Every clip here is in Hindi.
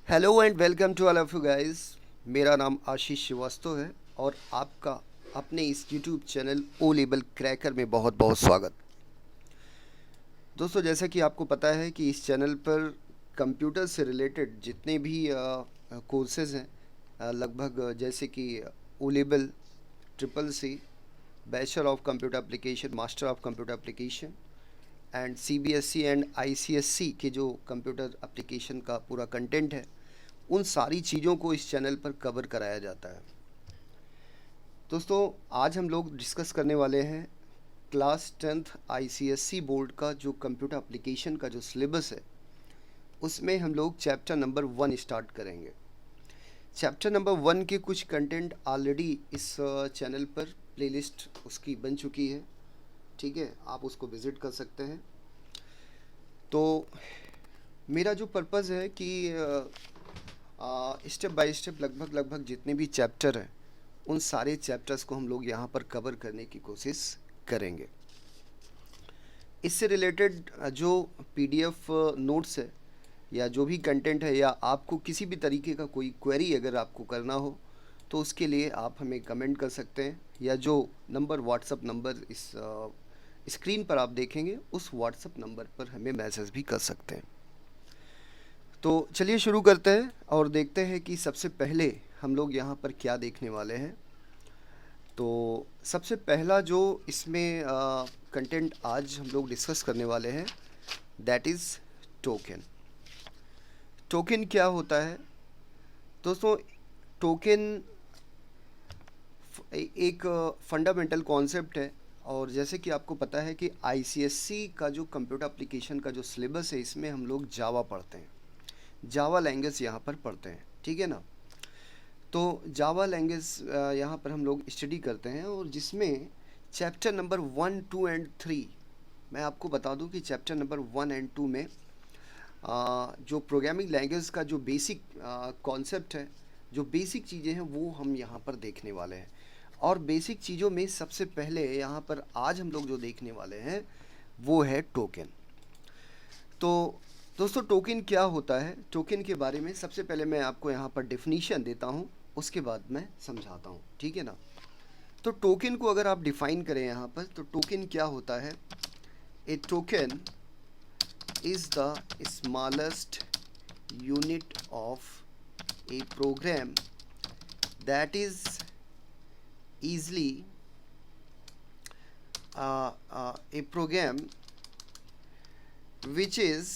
Hello and welcome to all of you guys. मेरा नाम आशीष श्रीवास्तव है और आपका अपने इस यूट्यूब चैनल ओ लेबल क्रैकर में बहुत बहुत स्वागत। दोस्तों, जैसा कि आपको पता है कि इस चैनल पर कंप्यूटर से रिलेटेड जितने भी कोर्सेज़ हैं, लगभग जैसे कि ओ लेबल, triple C, bachelor of computer application, master of computer application and CBSE and ICSE के जो कंप्यूटर एप्लीकेशन का पूरा कंटेंट है, उन सारी चीज़ों को इस चैनल पर कवर कराया जाता है। दोस्तों, आज हम लोग डिस्कस करने वाले हैं क्लास 10th आईसीएससी बोर्ड का जो कंप्यूटर एप्लीकेशन का जो सिलेबस है, उसमें हम लोग चैप्टर नंबर 1 स्टार्ट करेंगे। चैप्टर नंबर 1 के कुछ कंटेंट ऑलरेडी इस चैनल पर प्लेलिस्ट उसकी बन चुकी है, ठीक है, आप उसको विज़िट कर सकते हैं। तो मेरा जो पर्पज़ है कि स्टेप बाय स्टेप लगभग जितने भी चैप्टर हैं, उन सारे चैप्टर्स को हम लोग यहाँ पर कवर करने की कोशिश करेंगे। इससे रिलेटेड जो पीडीएफ नोट्स है या जो भी कंटेंट है, या आपको किसी भी तरीके का कोई क्वेरी अगर आपको करना हो, तो उसके लिए आप हमें कमेंट कर सकते हैं, या जो नंबर, व्हाट्सअप नंबर इस स्क्रीन पर आप देखेंगे, उस व्हाट्सअप नंबर पर हमें मैसेज भी कर सकते हैं। तो चलिए शुरू करते हैं और देखते हैं कि सबसे पहले हम लोग यहाँ पर क्या देखने वाले हैं। तो सबसे पहला जो इसमें कंटेंट आज हम लोग डिस्कस करने वाले हैं, दैट इज़ टोकन। टोकन क्या होता है दोस्तों? टोकन एक फंडामेंटल कॉन्सेप्ट है, और जैसे कि आपको पता है कि आईसीएससी का जो कंप्यूटर एप्लीकेशन का जो सिलेबस है, इसमें हम लोग जावा पढ़ते हैं, जावा लैंग्वेज यहाँ पर पढ़ते हैं, ठीक है ना। तो जावा लैंग्वेज यहाँ पर हम लोग स्टडी करते हैं, और जिसमें चैप्टर नंबर 1, 2 एंड 3, मैं आपको बता दूं कि चैप्टर नंबर 1 एंड 2 में जो प्रोग्रामिंग लैंग्वेज का जो बेसिक कॉन्सेप्ट है, जो बेसिक चीज़ें हैं, वो हम यहाँ पर देखने वाले हैं। और बेसिक चीज़ों में सबसे पहले यहाँ पर आज हम लोग जो देखने वाले हैं, वो है टोकन। तो दोस्तों, टोकन क्या होता है? टोकन के बारे में सबसे पहले मैं आपको यहाँ पर डेफिनीशन देता हूँ, उसके बाद मैं समझाता हूँ, ठीक है ना। तो टोकन को अगर आप डिफाइन करें यहाँ पर, तो टोकन क्या होता है? A token is the smallest unit of a program that is easily a program which is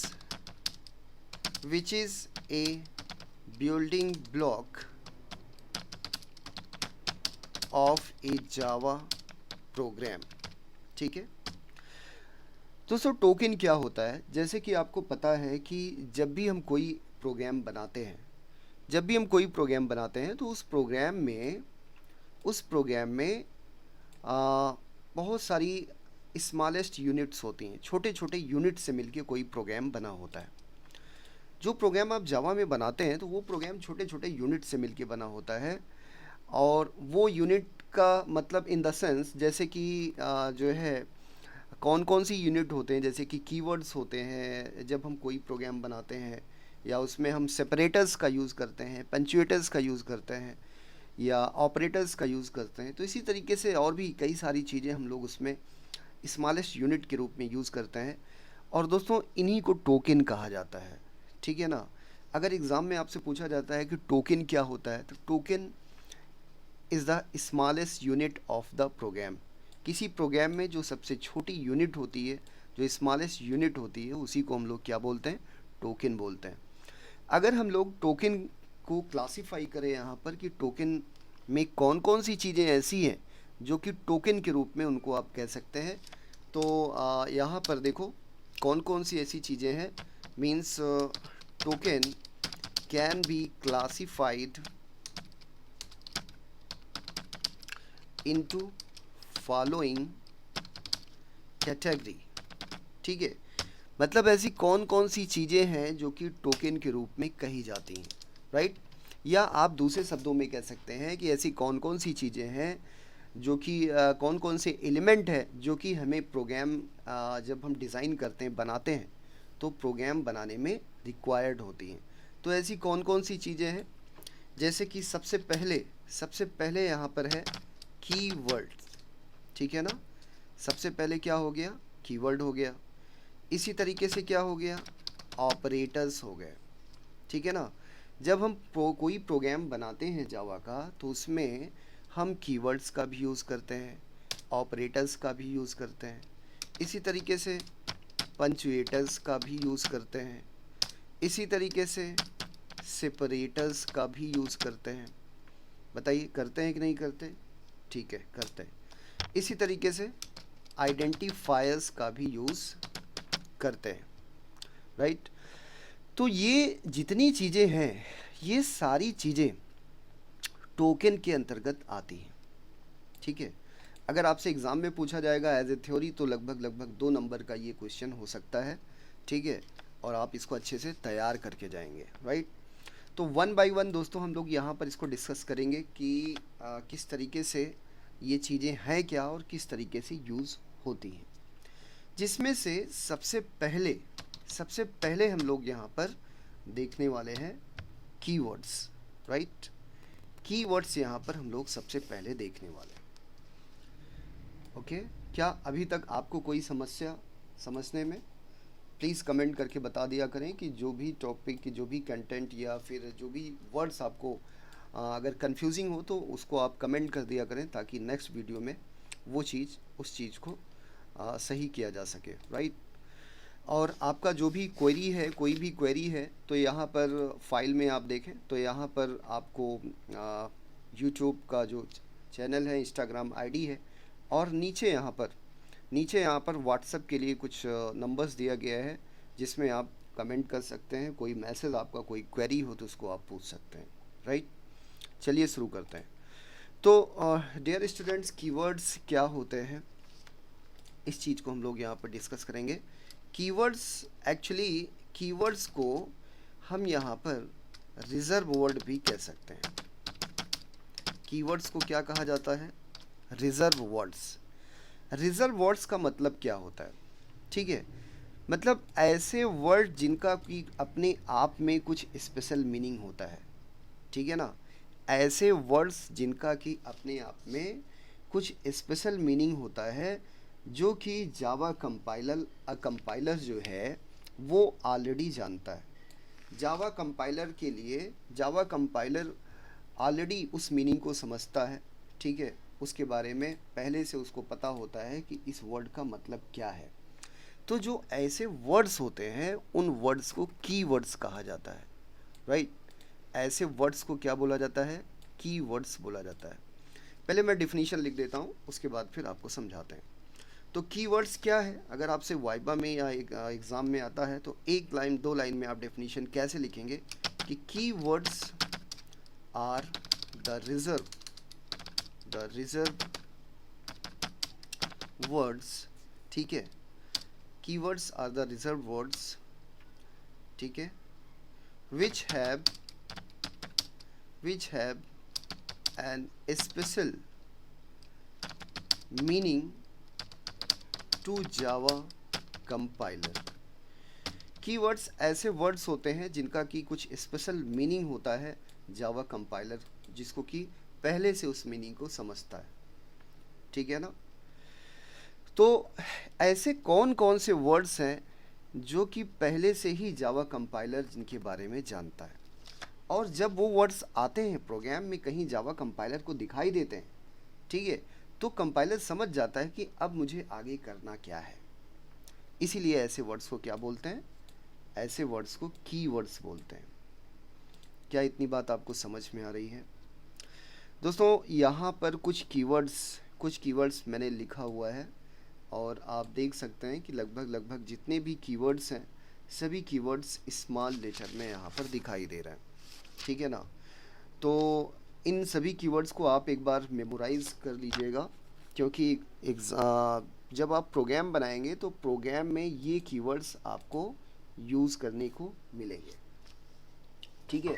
a building block of a Java program, ठीक है। दोस्तों, टोकन क्या होता है? जैसे कि आपको पता है कि जब भी हम कोई प्रोग्राम बनाते हैं, तो उस प्रोग्राम में बहुत सारी स्मॉलेस्ट यूनिट्स होती हैं, छोटे छोटे यूनिट से मिलके कोई प्रोग्राम बना होता है। जो प्रोग्राम आप जावा में बनाते हैं, तो वो प्रोग्राम छोटे छोटे यूनिट से मिलके बना होता है। और वो यूनिट का मतलब इन द सेंस, जैसे कि जो है, कौन कौन सी यूनिट होते हैं, जैसे कि कीवर्ड्स होते हैं जब हम कोई प्रोग्राम बनाते हैं, या उसमें हम सेपरेटर्स का यूज़ करते हैं, पंचुएटर्स का यूज़ करते हैं, या ऑपरेटर्स का यूज़ करते हैं। तो इसी तरीके से और भी कई सारी चीज़ें हम लोग उसमें स्मॉलेस्ट यूनिट के रूप में यूज़ करते हैं। और दोस्तों, इन्हीं को टोकन कहा जाता है, ठीक है ना। अगर एग्ज़ाम में आपसे पूछा जाता है कि टोकन क्या होता है, तो token is the smallest unit of the program. किसी प्रोग्राम में जो सबसे छोटी यूनिट होती है, जो स्मॉलेस्ट यूनिट होती है, उसी को हम लोग क्या बोलते हैं? टोकन बोलते हैं। अगर हम लोग टोकन को क्लासिफाई करें यहाँ पर कि टोकन में कौन कौन सी चीज़ें ऐसी हैं जो कि टोकन के रूप में उनको आप कह सकते हैं, तो यहाँ पर देखो कौन कौन सी ऐसी चीज़ें हैं। Means token can be classified into following category, ठीक है। मतलब ऐसी कौन कौन सी चीज़ें हैं जो कि टोकन के रूप में कही जाती हैं, राइट। या आप दूसरे शब्दों में कह सकते हैं कि ऐसी कौन कौन सी चीज़ें हैं जो कि कौन कौन से एलिमेंट है जो कि हमें प्रोग्राम जब हम डिज़ाइन करते हैं, बनाते हैं, तो प्रोग्राम बनाने में रिक्वायर्ड होती हैं। तो ऐसी कौन कौन सी चीज़ें हैं, जैसे कि सबसे पहले यहाँ पर है कीवर्ड, ठीक है ना। सबसे पहले क्या हो गया, कीवर्ड हो गया। इसी तरीके से क्या हो गया, ऑपरेटर्स हो गए, ठीक है ना। जब हम कोई प्रोग्राम बनाते हैं जावा का, तो उसमें हम कीवर्ड्स का भी यूज़ करते हैं, ऑपरेटर्स का भी यूज़ करते हैं, इसी तरीके से पंचुएटर्स का भी यूज़ करते हैं, इसी तरीके से सेपरेटर्स का भी यूज़ करते हैं। बताइए करते हैं कि नहीं करते, ठीक है करते हैं। इसी तरीके से आइडेंटिफायर्स का भी यूज़ करते हैं, राइट। तो ये जितनी चीज़ें हैं, ये सारी चीज़ें टोकन के अंतर्गत आती हैं, ठीक है। अगर आपसे एग्ज़ाम में पूछा जाएगा एज ए थ्योरी, तो लगभग 2 नंबर का ये क्वेश्चन हो सकता है, ठीक है। और आप इसको अच्छे से तैयार करके जाएंगे, राइट। तो 1 बाय 1 दोस्तों हम लोग यहाँ पर इसको डिस्कस करेंगे कि किस तरीके से ये चीज़ें हैं क्या और किस तरीके से यूज़ होती हैं। जिसमें से सबसे पहले हम लोग यहाँ पर देखने वाले हैं कीवर्ड्स, राइट। कीवर्ड्स यहाँ पर हम लोग सबसे पहले देखने वाले हैं, ओके। क्या अभी तक आपको कोई समस्या समझने में, प्लीज़ कमेंट करके बता दिया करें कि जो भी टॉपिक, जो भी कंटेंट या फिर जो भी वर्ड्स आपको अगर कंफ्यूजिंग हो तो उसको आप कमेंट कर दिया करें, ताकि नेक्स्ट वीडियो में वो चीज़, उस चीज़ को सही किया जा सके, राइट। और आपका जो भी क्वेरी है, कोई भी क्वेरी है, तो यहाँ पर फाइल में आप देखें तो यहाँ पर आपको यूट्यूब का जो चैनल है, इंस्टाग्राम आईडी है, और नीचे यहाँ पर व्हाट्सएप के लिए कुछ नंबर्स दिया गया है, जिसमें आप कमेंट कर सकते हैं। कोई मैसेज, आपका कोई क्वेरी हो तो उसको आप पूछ सकते हैं, राइट। चलिए शुरू करते हैं। तो डियर स्टूडेंट्स, कीवर्ड्स क्या होते हैं, इस चीज़ को हम लोग यहाँ पर डिस्कस करेंगे। कीवर्ड्स को हम यहाँ पर रिजर्व वर्ड भी कह सकते हैं। कीवर्ड्स को क्या कहा जाता है, रिजर्व वर्ड्स। रिजर्व वर्ड्स का मतलब क्या होता है, ठीक है। मतलब ऐसे वर्ड जिनका कि अपने आप में कुछ स्पेशल मीनिंग होता है, ठीक है ना। ऐसे वर्ड्स जिनका कि अपने आप में कुछ स्पेशल मीनिंग होता है, जो कि जावा कंपाइलर जो है वो ऑलरेडी जानता है। जावा कंपाइलर ऑलरेडी उस मीनिंग को समझता है, ठीक है। उसके बारे में पहले से उसको पता होता है कि इस वर्ड का मतलब क्या है। तो जो ऐसे वर्ड्स होते हैं, उन वर्ड्स को कीवर्ड्स कहा जाता है, राइट। ऐसे वर्ड्स को क्या बोला जाता है, कीवर्ड्स बोला जाता है। पहले मैं डिफिनीशन लिख देता हूँ, उसके बाद फिर आपको समझाते हैं। तो कीवर्ड्स क्या है, अगर आपसे वाइबा में या एग्ज़ाम में आता है, तो 1 लाइन 2 लाइन में आप डेफिनेशन कैसे लिखेंगे कि keywords are the reserve words, ठीक है। Keywords are the reserve words, ठीक है, which have an special meaning to Java compiler। Keywords ऐसे वर्ड्स होते हैं जिनका कि कुछ स्पेशल मीनिंग होता है जावा कंपाइलर, जिसको कि पहले से उस मीनिंग को समझता है, ठीक है ना। तो ऐसे कौन कौन से वर्ड्स हैं जो कि पहले से ही जावा कंपाइलर जिनके बारे में जानता है, और जब वो वर्ड्स आते हैं प्रोग्राम में, कहीं जावा कंपाइलर को दिखाई देते हैं, ठीक है, तो कंपाइलर समझ जाता है कि अब मुझे आगे करना क्या है। इसीलिए ऐसे वर्ड्स को क्या बोलते हैं, ऐसे वर्ड्स को कीवर्ड्स बोलते हैं। क्या इतनी बात आपको समझ में आ रही है दोस्तों? यहाँ पर कुछ कीवर्ड्स मैंने लिखा हुआ है, और आप देख सकते हैं कि लगभग जितने भी कीवर्ड्स हैं, सभी कीवर्ड्स स्मॉल लेटर में यहाँ पर दिखाई दे रहे हैं, ठीक है ना। तो इन सभी कीवर्ड्स को आप एक बार मेमोराइज़ कर लीजिएगा, क्योंकि जब आप प्रोग्राम बनाएंगे तो प्रोग्राम में ये कीवर्ड्स आपको यूज़ करने को मिलेंगे, ठीक है।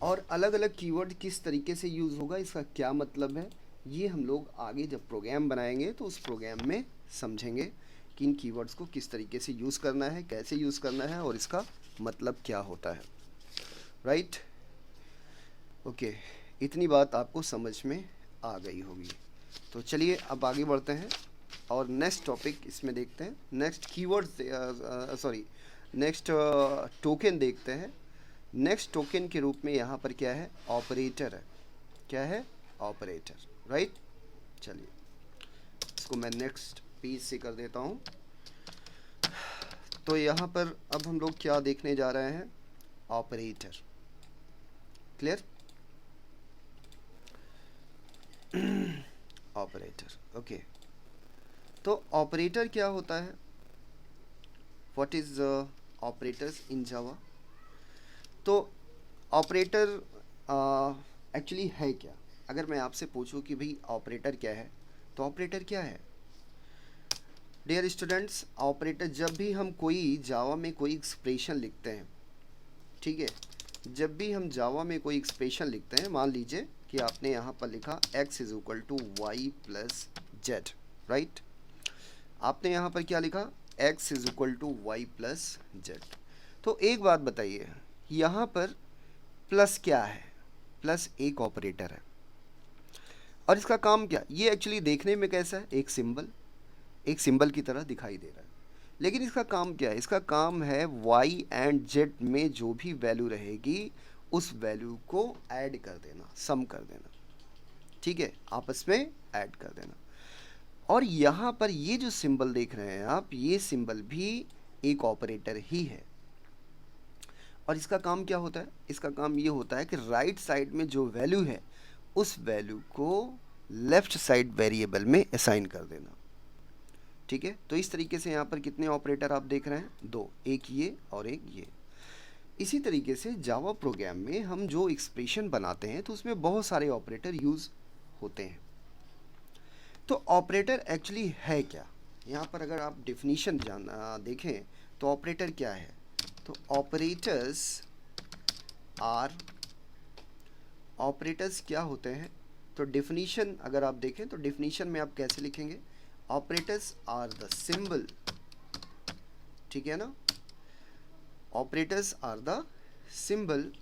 और अलग अलग कीवर्ड किस तरीके से यूज़ होगा, इसका क्या मतलब है, ये हम लोग आगे जब प्रोग्राम बनाएंगे तो उस प्रोग्राम में समझेंगे कि इन कीवर्ड्स को किस तरीके से यूज़ करना है, कैसे यूज़ करना है, और इसका मतलब क्या होता है। राइट। ओके, इतनी बात आपको समझ में आ गई होगी। तो चलिए अब आगे बढ़ते हैं और नेक्स्ट टॉपिक इसमें देखते हैं। Next keywords, sorry, next token देखते हैं। नेक्स्ट टोकन के रूप में यहाँ पर क्या है? ऑपरेटर है। क्या है? Operator, right. चलिए इसको मैं नेक्स्ट पेज से कर देता हूँ। तो यहाँ पर अब हम लोग क्या देखने जा रहे हैं? ऑपरेटर। क्लियर? Operator, okay. तो ऑपरेटर क्या होता है? व्हाट इज ऑपरेटर्स इन जावा? तो ऑपरेटर एक्चुअली है क्या? अगर मैं आपसे पूछूं कि भाई ऑपरेटर क्या है, तो ऑपरेटर क्या है? डियर स्टूडेंट्स, ऑपरेटर, जब भी हम कोई जावा में कोई एक्सप्रेशन लिखते हैं, ठीक है, जब भी हम जावा में कोई एक्सप्रेशन लिखते हैं, मान लीजिए कि आपने यहाँ पर लिखा x is equal to y plus z, right. आपने यहाँ पर क्या लिखा? x is equal to y plus z. तो एक बात बताइए, यहाँ पर प्लस क्या है? प्लस एक ऑपरेटर है और इसका काम क्या? ये एक्चुअली देखने में कैसा है? एक सिंबल की तरह दिखाई दे रहा है, लेकिन इसका काम क्या है? इसका काम है y एंड z में जो भी वैल्यू रहेगी उस वैल्यू को ऐड कर देना, सम कर देना, ठीक है, आपस में ऐड कर देना। और यहाँ पर ये जो सिंबल देख रहे हैं आप, ये सिंबल भी एक ऑपरेटर ही है। और इसका काम क्या होता है? इसका काम ये होता है कि राइट साइड में जो वैल्यू है उस वैल्यू को लेफ्ट साइड वेरिएबल में असाइन कर देना, ठीक है। तो इस तरीके से यहाँ पर कितने ऑपरेटर आप देख रहे हैं? दो, एक ये और एक ये। इसी तरीके से जावा प्रोग्राम में हम जो एक्सप्रेशन बनाते हैं तो उसमें बहुत सारे ऑपरेटर यूज़ होते हैं। तो ऑपरेटर एक्चुअली है क्या? यहाँ पर अगर आप डिफिनीशन देखें तो ऑपरेटर क्या है? तो ऑपरेटर्स क्या होते हैं? तो डिफिनीशन अगर आप देखें तो डिफिनीशन में आप कैसे लिखेंगे? ऑपरेटर्स आर द सिंबल, ठीक है ना। Operators are the symbol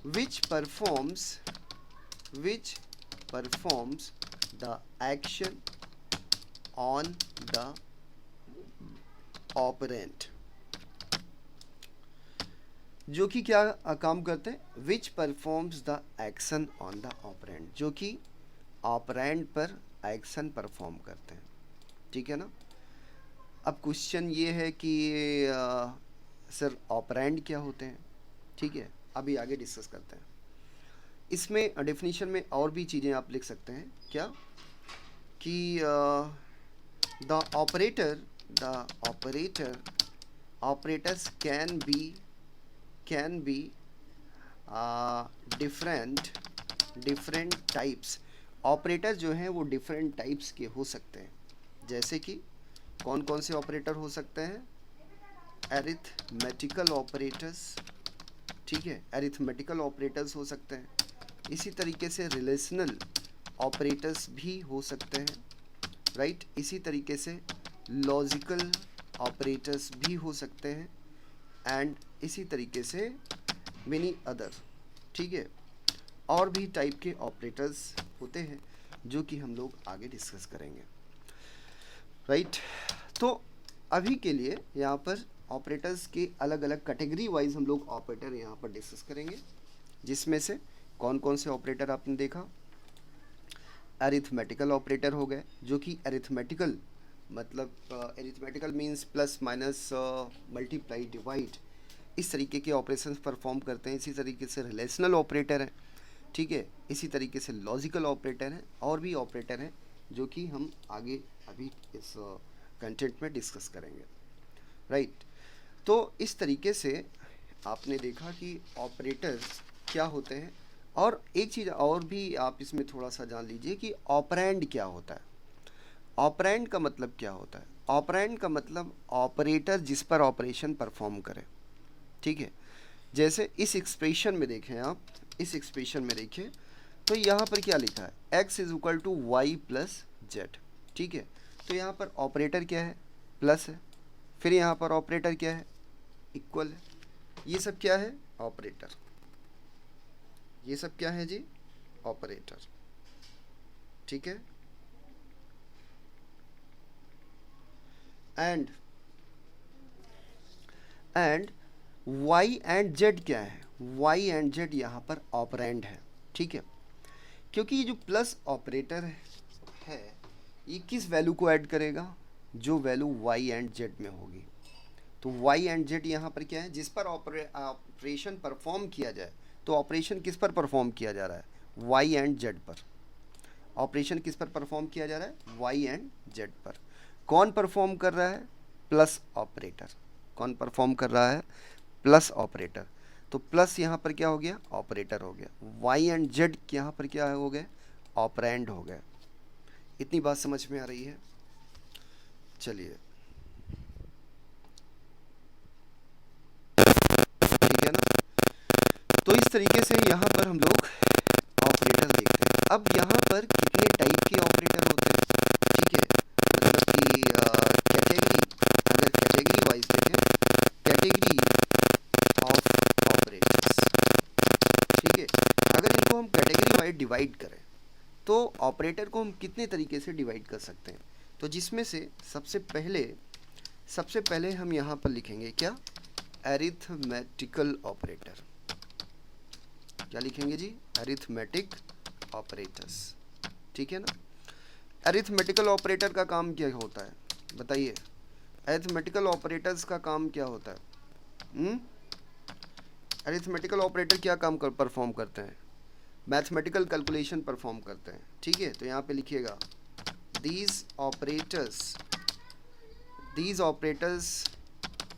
which performs the action on the operand, जो कि क्या काम करते हैं? विच performs the action on the operand, जो कि ऑपरेंड पर एक्शन परफॉर्म करते हैं, ठीक है ना। अब क्वेश्चन ये है कि सर ऑपरेंड क्या होते हैं? ठीक है, अभी आगे डिस्कस करते हैं। इसमें डेफिनेशन में और भी चीज़ें आप लिख सकते हैं, क्या कि the operators can be different types. Operator जो हैं वो डिफरेंट टाइप्स के हो सकते हैं। जैसे कि कौन कौन से ऑपरेटर हो सकते हैं? अरिथमेटिकल ऑपरेटर्स, ठीक है, अरिथमेटिकल ऑपरेटर्स हो सकते हैं। इसी तरीके से रिलेशनल ऑपरेटर्स भी हो सकते हैं, राइट। इसी तरीके से लॉजिकल ऑपरेटर्स भी हो सकते हैं एंड इसी तरीके से मेनी अदर, ठीक है, और भी टाइप के ऑपरेटर्स होते हैं जो कि हम लोग आगे डिस्कस करेंगे, राइट। तो अभी के लिए यहाँ पर ऑपरेटर्स के अलग अलग कैटेगरी वाइज हम लोग ऑपरेटर यहाँ पर डिस्कस करेंगे, जिसमें से कौन कौन से ऑपरेटर आपने देखा? अरिथमेटिकल ऑपरेटर हो गए, जो कि अरिथमेटिकल मतलब arithmetical means plus minus multiply divide, इस तरीके के ऑपरेशंस परफॉर्म करते हैं। इसी तरीके से रिलेशनल ऑपरेटर हैं, ठीक है, इसी तरीके से लॉजिकल ऑपरेटर हैं, और भी ऑपरेटर हैं जो कि हम आगे अभी इस कंटेंट में डिस्कस करेंगे, राइट। तो इस तरीके से आपने देखा कि ऑपरेटर क्या होते हैं। और एक चीज़ और भी आप इसमें थोड़ा सा जान लीजिए कि ऑपरेंड क्या होता है। ऑपरेंड का मतलब क्या होता है? ऑपरेंड का मतलब ऑपरेटर जिस पर ऑपरेशन परफॉर्म करे, ठीक है। जैसे इस एक्सप्रेशन में देखें आप, इस एक्सप्रेशन में देखिए तो यहाँ पर क्या लिखा है? x is equal to y plus z, ठीक है। तो यहाँ पर ऑपरेटर क्या है? प्लस है। फिर यहाँ पर ऑपरेटर क्या है? इक्वल है। ये सब क्या है? ऑपरेटर, ये सब क्या है जी? ऑपरेटर, ठीक है। एंड वाई एंड जेड क्या है? वाई एंड जेड यहाँ पर ऑपरेंड है, ठीक है। क्योंकि ये जो प्लस ऑपरेटर है ये किस वैल्यू को ऐड करेगा? जो वैल्यू वाई एंड जेड में होगी। तो वाई एंड जेड यहाँ पर क्या है? जिस पर ऑपरेशन परफॉर्म किया जाए, तो ऑपरेशन किस पर परफॉर्म किया जा रहा है? वाई एंड जेड पर। ऑपरेशन किस पर परफॉर्म किया जा रहा है? वाई एंड जेड पर। कौन परफॉर्म कर रहा है? Plus operator. कौन परफॉर्म कर रहा है? Plus operator. तो प्लस यहाँ पर क्या हो गया? ऑपरेटर हो गया। वाई एंड जेड यहाँ पर क्या हो गए? ऑपरेंड हो गए। इतनी बात समझ में आ रही है? चलिए, ठीक है ना। तो इस तरीके से यहाँ पर हम लोग ऑपरेटर देखते हैं। अब यहाँ पर कितने टाइप के ऑपरेटर होते हैं, ठीक है, मतलब कि कैटेगरी, अगर कैटेगरी वाइज देखें, कैटेगरी ऑफ ऑपरेटर्स, ठीक है। अगर इनको हम कैटेगरी वाइज डिवाइड करें तो ऑपरेटर को हम कितने तरीके से डिवाइड कर सकते हैं? तो जिसमें से सबसे पहले हम यहाँ पर लिखेंगे क्या? Arithmetical operator. क्या लिखेंगे जी? अरिथमेटिक ऑपरेटर्स, ठीक है ना। अरिथमेटिकल ऑपरेटर का काम क्या होता है बताइए? अरिथमेटिकल ऑपरेटर्स का काम क्या होता है? अरिथमेटिकल ऑपरेटर क्या काम परफॉर्म करते हैं? मैथमेटिकल कैलकुलेशन परफॉर्म करते हैं, ठीक है। तो यहाँ पे लिखिएगा these operators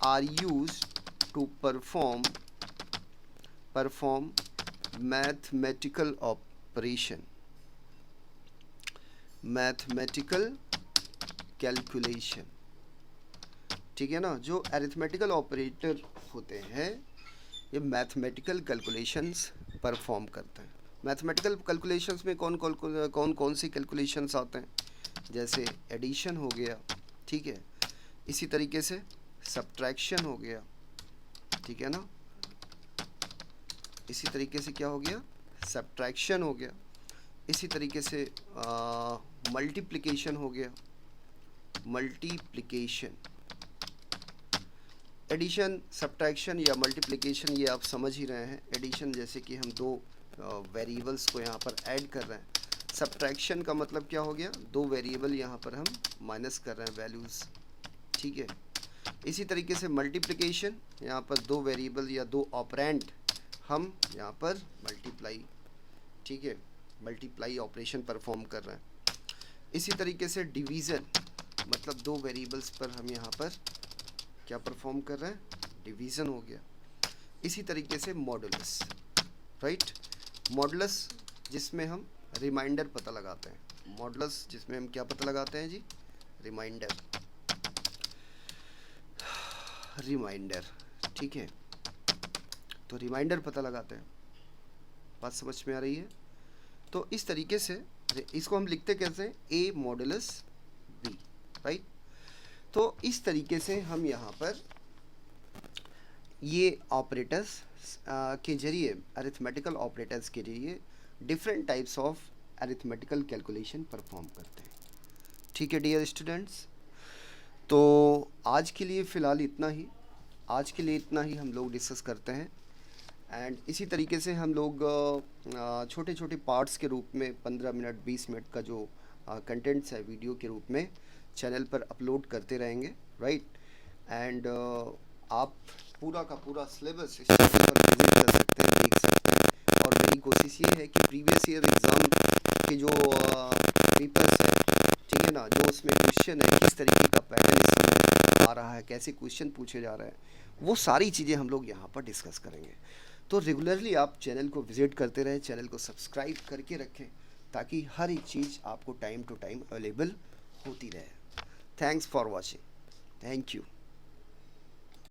are used to perform mathematical calculation, ठीक है ना। जो अरिथमेटिकल ऑपरेटर होते हैं ये मैथमेटिकल कैलकुलेशंस परफॉर्म करते हैं। मैथमेटिकल कैलकुलेशंस में कौन सी कैलकुलेशंस आते हैं? जैसे एडिशन हो गया, ठीक है, इसी तरीके से सब्ट्रैक्शन हो गया, ठीक है ना, इसी तरीके से क्या हो गया? सब्ट्रैक्शन हो गया, इसी तरीके से मल्टीप्लिकेशन हो गया, मल्टीप्लिकेशन। एडिशन, सब्ट्रैक्शन या मल्टीप्लिकेशन ये आप समझ ही रहे हैं। एडिशन जैसे कि हम दो वेरिएबल्स को यहाँ पर ऐड कर रहे हैं। सब्ट्रैक्शन का मतलब क्या हो गया? दो वेरिएबल यहाँ पर हम माइनस कर रहे हैं वैल्यूज़, ठीक है। इसी तरीके से मल्टीप्लिकेशन, यहाँ पर दो वेरिएबल या दो ऑपरेंड हम यहाँ पर मल्टीप्लाई, ठीक है, मल्टीप्लाई ऑपरेशन परफॉर्म कर रहे हैं। इसी तरीके से डिवीज़न, मतलब दो वेरिएबल्स पर हम यहाँ पर क्या परफॉर्म कर रहे हैं? डिवीज़न हो गया। इसी तरीके से मॉडुलस, राइट, मॉडुलस जिसमें हम रिमाइंडर पता लगाते हैं। मॉडुलस जिसमें हम क्या पता लगाते हैं जी? रिमाइंडर, ठीक है। तो रिमाइंडर पता लगाते हैं। बात समझ में आ रही है? तो इस तरीके से इसको हम लिखते कैसे हैं? ए मॉडुलस बी, राइट। तो इस तरीके से हम यहाँ पर ये ऑपरेटर्स के जरिए, अरिथमेटिकल ऑपरेटर्स के जरिए different types of arithmetical calculation perform करते हैं, ठीक है डियर स्टूडेंट्स। तो आज के लिए फ़िलहाल इतना ही हम लोग डिस्कस करते हैं। एंड इसी तरीके से हम लोग छोटे छोटे पार्ट्स के रूप में 15 मिनट 20 मिनट का जो कंटेंट्स है वीडियो के रूप में चैनल पर अपलोड करते रहेंगे, राइट। एंड आप पूरा का पूरा सिलेबस इस चैनल पर विजिट कर सकते हैं, देख सकते हैं। और मेरी कोशिश ये है कि प्रीवियस ईयर एग्ज़ाम के जो पेपर्स है, ठीक है ना, जो उसमें क्वेश्चन है, किस तरीके का पैटर्न इसमें आ रहा है, कैसे क्वेश्चन पूछे जा रहे हैं, वो सारी चीज़ें हम लोग यहाँ पर डिस्कस करेंगे। तो रेगुलरली आप चैनल को विज़िट करते रहें, चैनल को सब्सक्राइब करके रखें, ताकि हर एक चीज़ आपको टाइम टू टाइम अवेलेबल होती रहे। Thanks for watching, thank you.